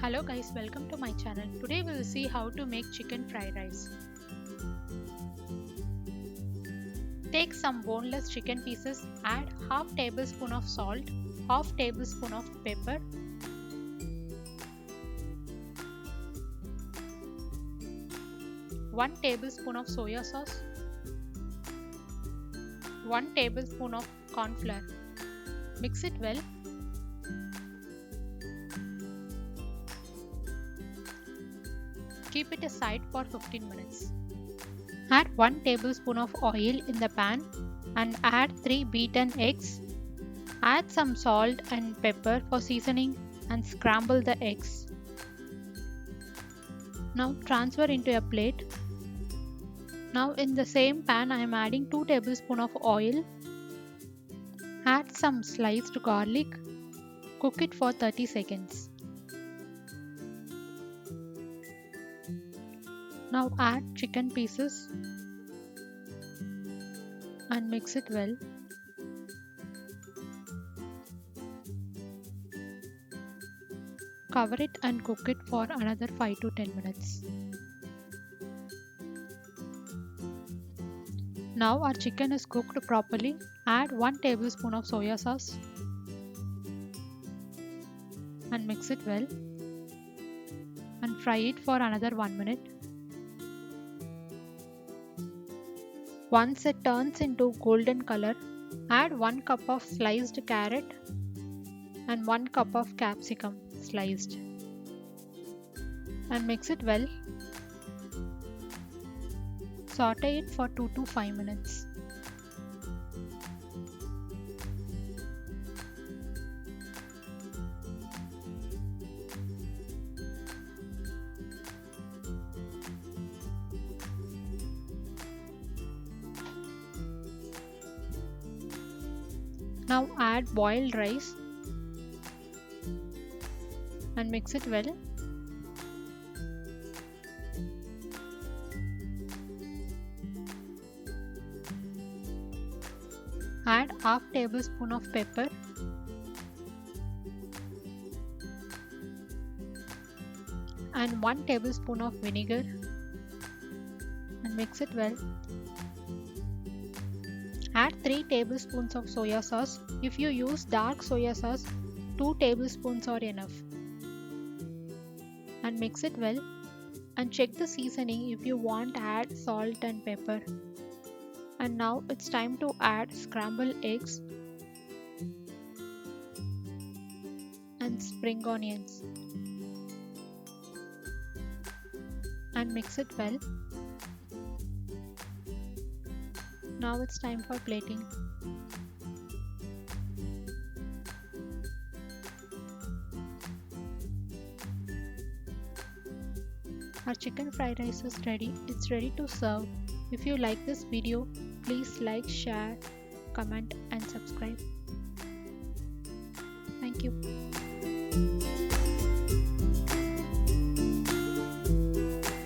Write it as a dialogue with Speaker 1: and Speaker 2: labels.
Speaker 1: Hello guys, welcome to my channel. Today we will see how to make chicken fried rice. Take some boneless chicken pieces, add half tablespoon of salt, half tablespoon of pepper, 1 tablespoon of soya sauce, 1 tablespoon of corn flour. Mix it well. Keep it aside for 15 minutes. Add 1 tablespoon of oil in the pan and add 3 beaten eggs. Add some salt and pepper for seasoning and scramble the eggs. Now transfer into a plate. Now in the same pan I am adding 2 tablespoons of oil. Add some sliced garlic. Cook it for 30 seconds. Now add chicken pieces and mix it well. Cover it and cook it for another 5 to 10 minutes. Now our chicken is cooked properly. Add 1 tablespoon of soya sauce and mix it well and fry it for another 1 minute. Once it turns into golden color, add 1 cup of sliced carrot and 1 cup of capsicum sliced and mix it well. Saute it for 2 to 5 minutes. Now add boiled rice and mix it well. Add half tablespoon of pepper and 1 tablespoon of vinegar and mix it well. Add 3 tablespoons of soya sauce. If you use dark soya sauce, 2 tablespoons are enough. And mix it well and check the seasoning. If you want, add salt and pepper. And now it's time to add scrambled eggs and spring onions and mix it well. Now it's time for plating. Our chicken fried rice is ready. It's ready to serve. If you like this video, please like, share, comment and subscribe. Thank you.